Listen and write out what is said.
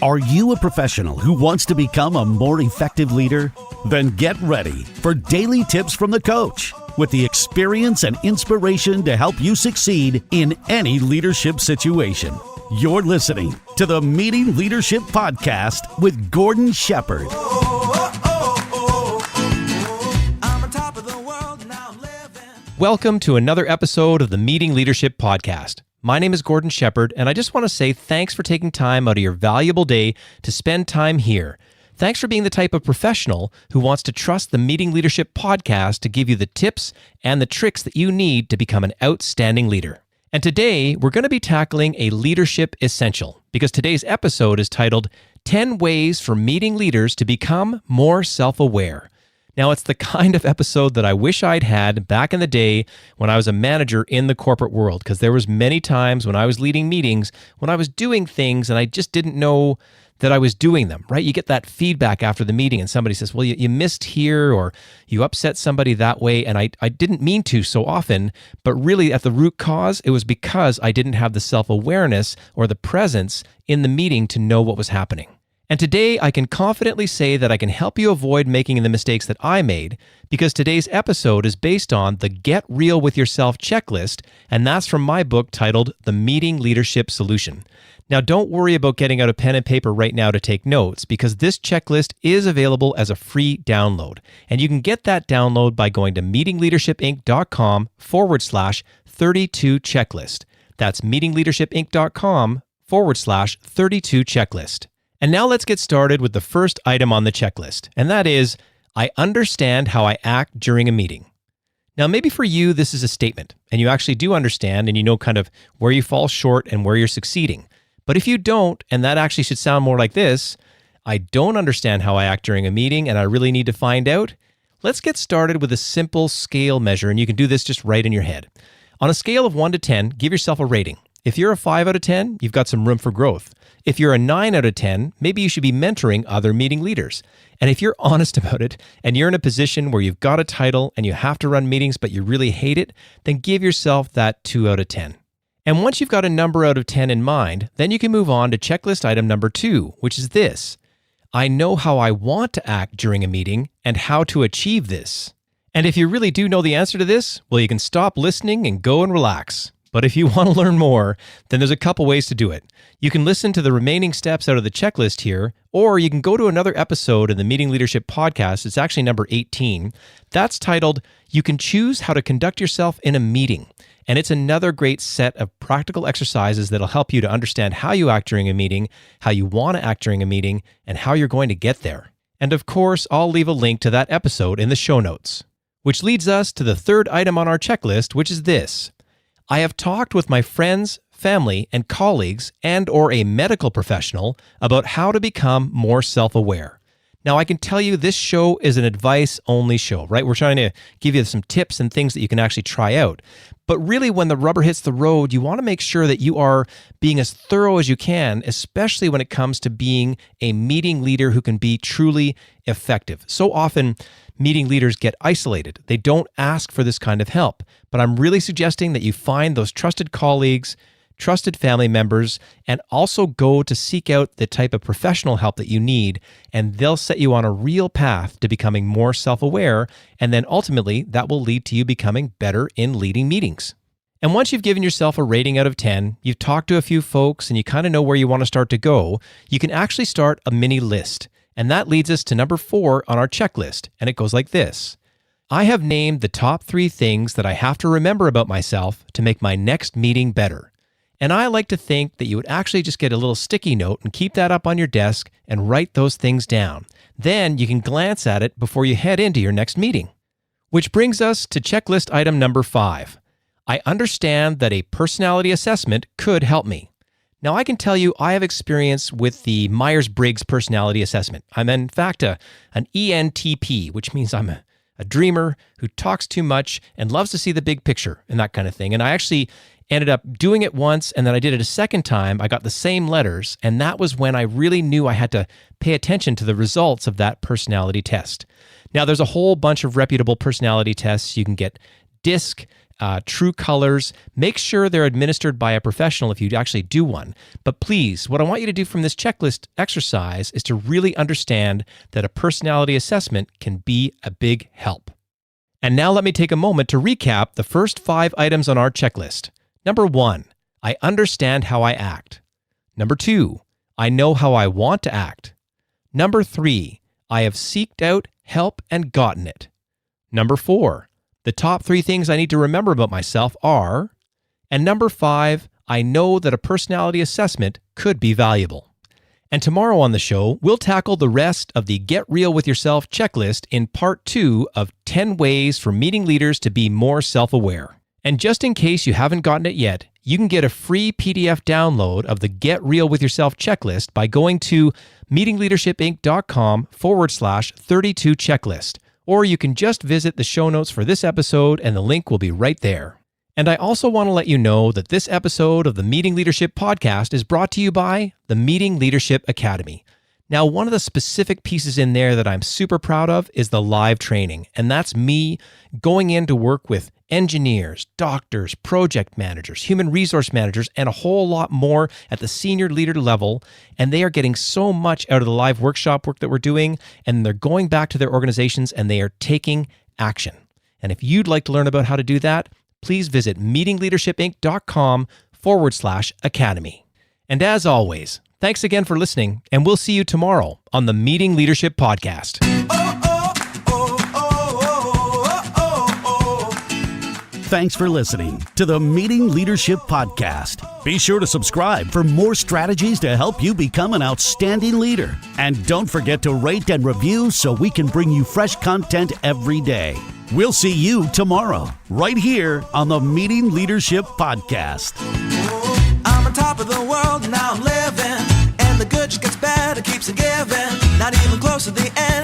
Are you a professional who wants to become a more effective leader? Then get ready for daily tips from the coach with the experience and inspiration to help you succeed in any leadership situation. You're listening to the Meeting Leadership Podcast with Gordon Shepherd. Welcome to another episode of the Meeting Leadership Podcast. My name is Gordon Shepherd, and I just want to say thanks for taking time out of your valuable day to spend time here. Thanks for being the type of professional who wants to trust the Meeting Leadership Podcast to give you the tips and the tricks that you need to become an outstanding leader. And today, we're going to be tackling a leadership essential, because today's episode is titled 10 Ways for Meeting Leaders to Become More Self-Aware. Now, it's the kind of episode that I wish I'd had back in the day when I was a manager in the corporate world, because there was many times when I was leading meetings, when I was doing things and I just didn't know that I was doing them, right? You get that feedback after the meeting and somebody says, well, you missed here or you upset somebody that way, and I didn't mean to so often, but really at the root cause, it was because I didn't have the self-awareness or the presence in the meeting to know what was happening. And today, I can confidently say that I can help you avoid making the mistakes that I made, because today's episode is based on the Get Real With Yourself checklist, and that's from my book titled The Meeting Leadership Solution. Now, don't worry about getting out a pen and paper right now to take notes, because this checklist is available as a free download. And you can get that download by going to meetingleadershipinc.com/32checklist. That's meetingleadershipinc.com/32checklist. And now let's get started with the first item on the checklist, and that is, I understand how I act during a meeting. Now, maybe for you, this is a statement, and you actually do understand, and you know kind of where you fall short and where you're succeeding. But if you don't, and that actually should sound more like this, I don't understand how I act during a meeting, and I really need to find out, let's get started with a simple scale measure, and you can do this just right in your head. On a scale of 1 to 10, give yourself a rating. If you're a 5 out of 10, you've got some room for growth. If you're a 9 out of 10, maybe you should be mentoring other meeting leaders. And if you're honest about it, and you're in a position where you've got a title and you have to run meetings but you really hate it, then give yourself that 2 out of 10. And once you've got a number out of 10 in mind, then you can move on to checklist item number 2, which is this. I know how I want to act during a meeting and how to achieve this. And if you really do know the answer to this, well, you can stop listening and go and relax. But if you want to learn more, then there's a couple ways to do it. You can listen to the remaining steps out of the checklist here, or you can go to another episode in the Meeting Leadership Podcast. It's actually number 18. That's titled, You Can Choose How to Conduct Yourself in a Meeting. And it's another great set of practical exercises that'll help you to understand how you act during a meeting, how you want to act during a meeting, and how you're going to get there. And of course, I'll leave a link to that episode in the show notes. Which leads us to the third item on our checklist, which is this. I have talked with my friends, family, and colleagues and/or a medical professional about how to become more self-aware. Now, I can tell you this show is an advice-only show, right? We're trying to give you some tips and things that you can actually try out. But really, when the rubber hits the road, you want to make sure that you are being as thorough as you can, especially when it comes to being a meeting leader who can be truly effective. So often, meeting leaders get isolated. They don't ask for this kind of help. But I'm really suggesting that you find those trusted colleagues, trusted family members, and also go to seek out the type of professional help that you need, and they'll set you on a real path to becoming more self-aware, and then ultimately that will lead to you becoming better in leading meetings. And once you've given yourself a rating out of 10, you've talked to a few folks, and you kind of know where you want to start to go, you can actually start a mini list. And that leads us to number 4 on our checklist, and it goes like this. I have named the top 3 things that I have to remember about myself to make my next meeting better. And I like to think that you would actually just get a little sticky note and keep that up on your desk and write those things down. Then you can glance at it before you head into your next meeting. Which brings us to checklist item number 5. I understand that a personality assessment could help me. Now, I can tell you I have experience with the Myers-Briggs personality assessment. I'm in fact an ENTP, which means I'm a dreamer who talks too much and loves to see the big picture and that kind of thing. And I actually ended up doing it once, and then I did it a second time. I got the same letters, and that was when I really knew I had to pay attention to the results of that personality test. Now, there's a whole bunch of reputable personality tests. You can get DISC, true colors. Make sure they're administered by a professional if you actually do one. But please, what I want you to do from this checklist exercise is to really understand that a personality assessment can be a big help. And now let me take a moment to recap the first 5 items on our checklist. Number 1, I understand how I act. Number 2, I know how I want to act. Number 3, I have seeked out help and gotten it. Number 4, the top 3 things I need to remember about myself are, and number 5, I know that a personality assessment could be valuable. And tomorrow on the show, we'll tackle the rest of the Get Real With Yourself checklist in part 2 of 10 ways for meeting leaders to be more self-aware. And just in case you haven't gotten it yet, you can get a free PDF download of the Get Real With Yourself checklist by going to meetingleadershipinc.com/32 checklist. Or you can just visit the show notes for this episode and the link will be right there. And I also want to let you know that this episode of the Meeting Leadership Podcast is brought to you by the Meeting Leadership Academy. Now, one of the specific pieces in there that I'm super proud of is the live training. And that's me going in to work with engineers, doctors, project managers, human resource managers, and a whole lot more at the senior leader level. And they are getting so much out of the live workshop work that we're doing. And they're going back to their organizations and they are taking action. And if you'd like to learn about how to do that, please visit meetingleadershipinc.com/academy. And as always, thanks again for listening, and we'll see you tomorrow on the Meeting Leadership Podcast. Thanks for listening to the Meeting Leadership Podcast. Be sure to subscribe for more strategies to help you become an outstanding leader. And don't forget to rate and review so we can bring you fresh content every day. We'll see you tomorrow, right here on the Meeting Leadership Podcast. I'm on top of the world, now I'm living, and the good just gets better, keeps on giving, not even close to the end.